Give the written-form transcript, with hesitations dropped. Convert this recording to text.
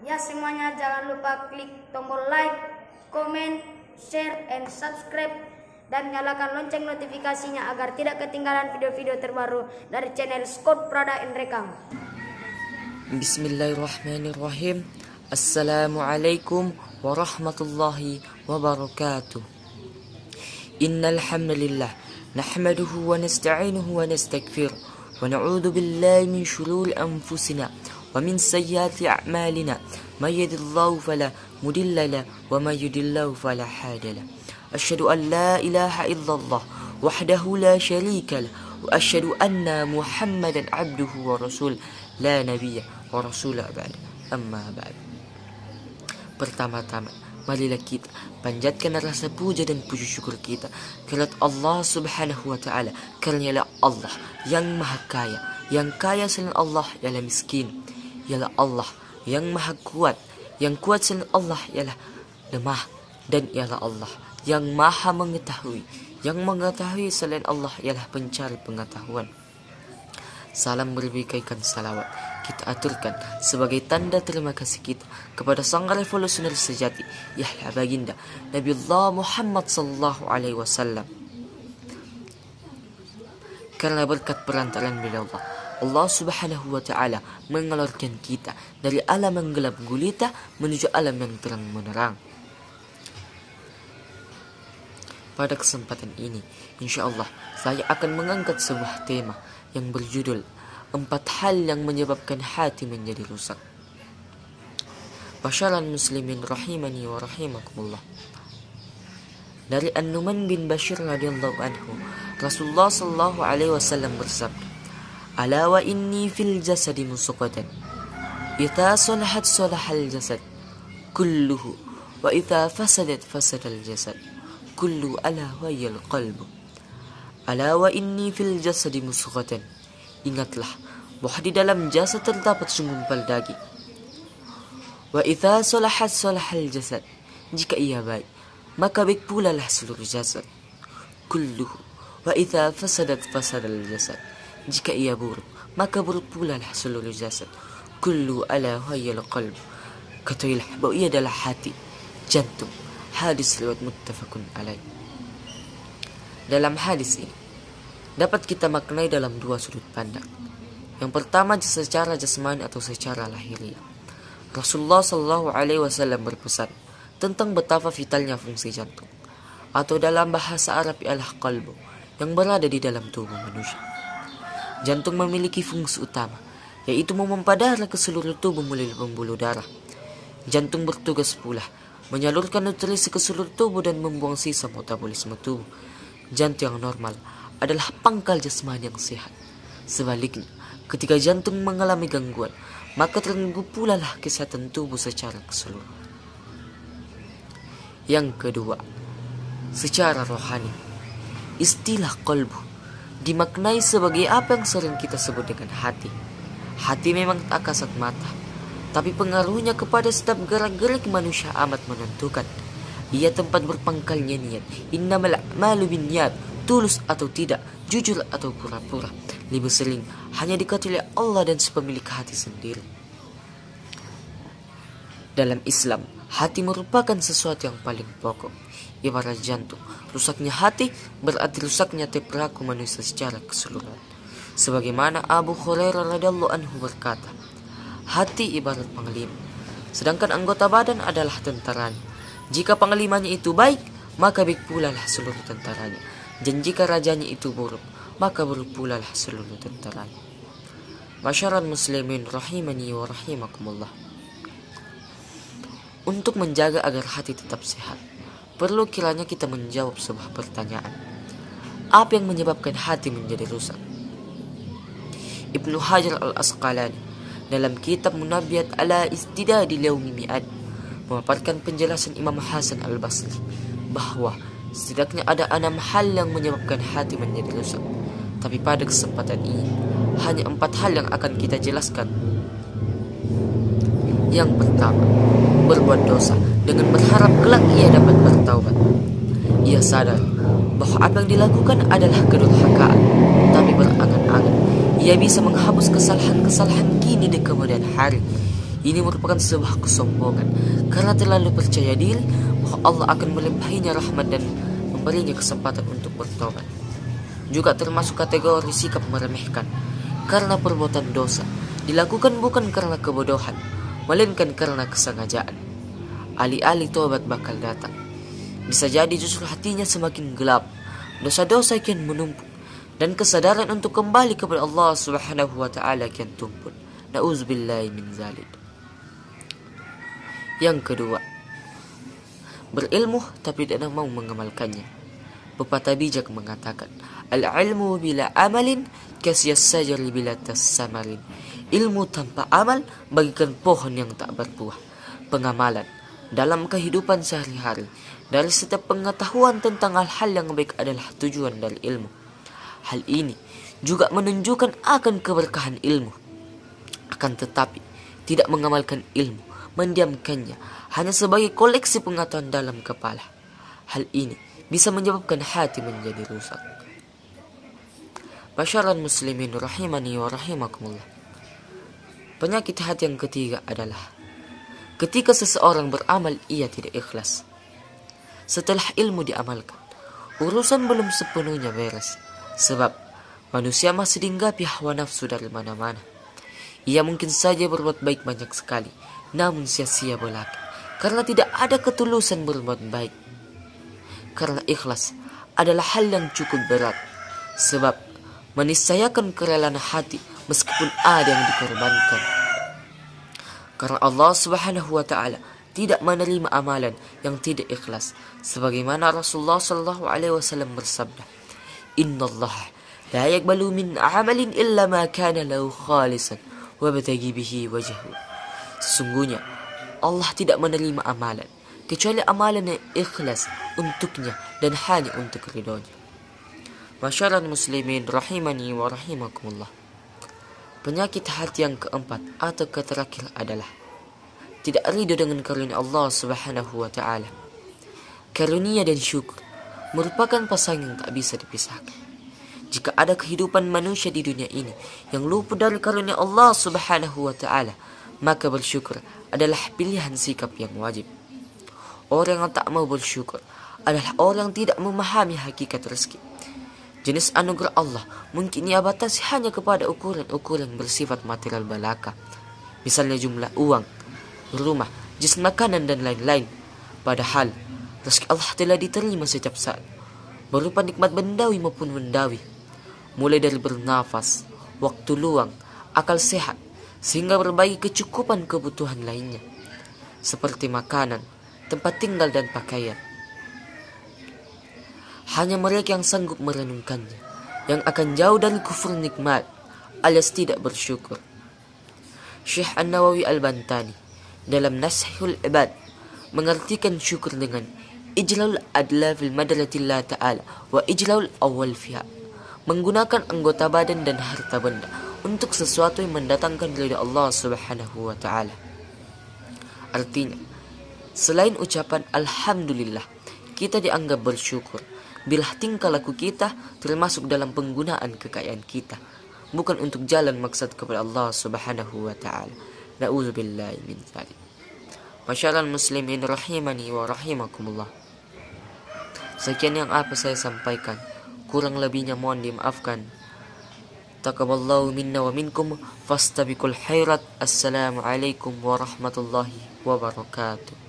Ya semuanya jangan lupa klik tombol like, comment, share, and subscribe. Dan nyalakan lonceng notifikasinya agar tidak ketinggalan video-video terbaru dari channel Scott Prada and Rekam. Bismillahirrahmanirrahim. Assalamualaikum warahmatullahi wabarakatuh. Innal hamdalillah nahmaduhu wa nasta'inuhu wa nastaghfiruh wa na'udzu billahi min shururi anfusina wa min sayyiati a'malina may yahdihillahu fala mudilla lahu wa may yudlil fala hadiya lahu. Asyhadu an la ilaha illallah wahdahu la syarika lahu wa asyhadu anna Muhammadan abduhu wa rasul la nabiyya wa rasula ba'd. Amma ba'd. Pertama-tama, marilah kita panjatkan rasa puja dan puji syukur kita kepada Allah Subhanahu wa taala, karena ialah Allah yang maha kaya. Yang kaya selain Allah ialah miskin. Ialah Allah yang maha kuat. Yang kuat selain Allah ialah lemah, dan ialah Allah yang maha mengetahui. Yang mengetahui selain Allah ialah pencari pengetahuan. Salam berbikaikan salawat kita aturkan sebagai tanda terima kasih kita kepada sang revolusioner sejati, Yahya baginda Nabiullah Muhammad sallallahu alaihi wasallam. Karena berkat perantaraan beliau Allah Subhanahu wa taala mengeluarkan kita dari alam yang gelap gulita menuju alam yang terang menerang. Pada kesempatan ini, insyaallah saya akan mengangkat sebuah tema yang berjudul 4 hal yang menyebabkan hati menjadi rusak. Basyaran muslimin rahimani wa rahimakumullah. Dari An-Numan bin Bashir radhiyallahu anhu, Rasulullah sallallahu alaihi wasallam bersabda, "Ala wa inni fil jasadi musqatan. Idza salahat salahal jasad kulluhu wa idza fasadat fasadal jasad kullu ala wa yal qalbu." Ala wa inni fil jasadi musqatan. Ingatlah bahwa di dalam jasad terdapat segumpal daging. Wa idza salahat salahal jasad. Jika ia baik, maka baik pula lah seluruh jasad. Kulluhu. Wa idza fasadat fasadal jasad. Jika ia buruk, maka buruk pula lah seluruh jasad. Kullu ala hayyal qalb. Ketahuilah bahwa ia adalah hati, jantung. Hadis riwayat muttafaqun alaih. Dalam hadis ini dapat kita maknai dalam 2 sudut pandang. Yang pertama secara jasmani atau secara lahiriah. Rasulullah sallallahu alaihi wasallam berpesan tentang betapa vitalnya fungsi jantung, atau dalam bahasa Arab ialah qalbu, yang berada di dalam tubuh manusia. Jantung memiliki fungsi utama, yaitu memompa darah ke seluruh tubuh melalui pembuluh darah. Jantung bertugas pula menyalurkan nutrisi ke seluruh tubuh dan membuang sisa metabolisme tubuh. Jantung yang normal adalah pangkal jasmani yang sehat. Sebaliknya, ketika jantung mengalami gangguan, maka terganggu pula lah kesehatan tubuh secara keseluruhan. Yang kedua, secara rohani. Istilah qalbu dimaknai sebagai apa yang sering kita sebut dengan hati. Hati memang tak kasat mata, tapi pengaruhnya kepada setiap gerak-gerik manusia amat menentukan. Ia tempat berpangkalnya niat. Innamal a'malu binniyat. Tulus atau tidak, jujur atau pura-pura, lebih sering hanya diketahui oleh Allah dan sepemilik hati sendiri. Dalam Islam, hati merupakan sesuatu yang paling pokok. Ibarat jantung, rusaknya hati berarti rusaknya perilaku manusia secara keseluruhan. Sebagaimana Abu Hurairah radhiyallahu anhu berkata, hati ibarat panglima, sedangkan anggota badan adalah tentaranya. Jika panglimanya itu baik, maka baik pula lah seluruh tentaranya. Dan jika rajanya itu buruk, maka buruk pula lah seluruh tentaranya. Masyaran muslimin rahimani wa rahimakumullah. Untuk menjaga agar hati tetap sehat, perlu kiranya kita menjawab sebuah pertanyaan. Apa yang menyebabkan hati menjadi rusak? Ibnu Hajar al-Asqalani dalam kitab Munabbiat ala Istidadi Yaumi Mi'ad memaparkan penjelasan Imam Hasan al-Basri bahwa setidaknya ada 6 hal yang menyebabkan hati menjadi rusak. Tapi pada kesempatan ini hanya 4 hal yang akan kita jelaskan. Yang pertama, berbuat dosa dengan berharap kelak ia dapat bertaubat. Ia sadar bahwa apa yang dilakukan adalah kedurhakaan, tapi berangan-angan ia bisa menghapus kesalahan-kesalahan kini di kemudian hari. Ini merupakan sebuah kesombongan karena terlalu percaya diri bahwa Allah akan melimpahinya rahmat dan memberinya kesempatan untuk bertobat. Juga termasuk kategori sikap meremehkan karena perbuatan dosa dilakukan bukan karena kebodohan, melainkan karena kesengajaan. Alih-alih tobat bakal datang, bisa jadi justru hatinya semakin gelap, dosa-dosa kian menumpuk, dan kesadaran untuk kembali kepada Allah Subhanahu wa taala kian tumpul. Nauzubillahi min zalik. Yang kedua, berilmu tapi tidak mau mengamalkannya. Pepatah bijak mengatakan, al-ilmu bila amalin kasyas sajari bila tassamarin. Ilmu tanpa amal bagikan pohon yang tak berbuah. Pengamalan dalam kehidupan sehari-hari dari setiap pengetahuan tentang hal-hal yang baik adalah tujuan dari ilmu. Hal ini juga menunjukkan akan keberkahan ilmu. Akan tetapi tidak mengamalkan ilmu, mendiamkannya hanya sebagai koleksi pengetahuan dalam kepala. Hal ini bisa menyebabkan hati menjadi rusak. Masyarakat muslimin rahimani wa rahimakumullah. Penyakit hati yang ketiga adalah ketika seseorang beramal ia tidak ikhlas. Setelah ilmu diamalkan, urusan belum sepenuhnya beres. Sebab manusia masih dihinggapi hawa nafsu dari mana-mana. Ia mungkin saja berbuat baik banyak sekali, namun sia-sia belaka karena tidak ada ketulusan berbuat baik. Karena ikhlas adalah hal yang cukup berat, sebab meniscayakan kerelaan hati meskipun ada yang dikorbankan. Karena Allah Subhanahu wa taala tidak menerima amalan yang tidak ikhlas, sebagaimana Rasulullah sallallahu alaihi wasallam bersabda, "Innallaha la yaqbalu min amalin illa ma kana lahu khalisan wa bataghi bihi wajhahu." Sesungguhnya Allah tidak menerima amalan kecuali amalan yang ikhlas untuknya dan hanya untuk ridhonya. Masyarakat muslimin rahimani wa rahimakumullah. Penyakit hati yang keempat atau terakhir adalah tidak ridho dengan karunia Allah Subhanahu wa taala. Karunia dan syukur merupakan pasangan yang tak bisa dipisahkan. Jika ada kehidupan manusia di dunia ini yang luput dari karunia Allah Subhanahu wa taala, maka bersyukur adalah pilihan sikap yang wajib. Orang yang tak mau bersyukur adalah orang yang tidak memahami hakikat rezeki. Jenis anugerah Allah mungkin ia batasi hanya kepada ukuran-ukuran bersifat material belaka. Misalnya jumlah uang, rumah, jenis makanan dan lain-lain. Padahal rezeki Allah telah diterima setiap saat, berupa nikmat bendawi maupun mendawi. Mulai dari bernafas, waktu luang, akal sehat, sehingga berbagi kecukupan kebutuhan lainnya, seperti makanan, tempat tinggal dan pakaian. Hanya mereka yang sanggup merenungkannya, yang akan jauh dari kufur nikmat, alias tidak bersyukur. Syekh An-Nawawi Al-Bantani dalam Nashihul Ibad mengartikan syukur dengan ijlaul adla fil madratillah ta'ala wa ijlaul awal fiha, menggunakan anggota badan dan harta benda untuk sesuatu yang mendatangkan ridha Allah Subhanahu wa taala. Artinya, selain ucapan alhamdulillah, kita dianggap bersyukur bila tingkah laku kita termasuk dalam penggunaan kekayaan kita, bukan untuk jalan maksud kepada Allah Subhanahu wa taala. Nauzubillahi min dzalik. Masyarakat muslimin rahimani wa rahimakumullah. Sekian yang apa saya sampaikan, kurang lebihnya mohon dimaafkan. Taqabbalallahu minna wa minkum, fastabiqul khairat. Assalamualaikum warahmatullahi wabarakatuh.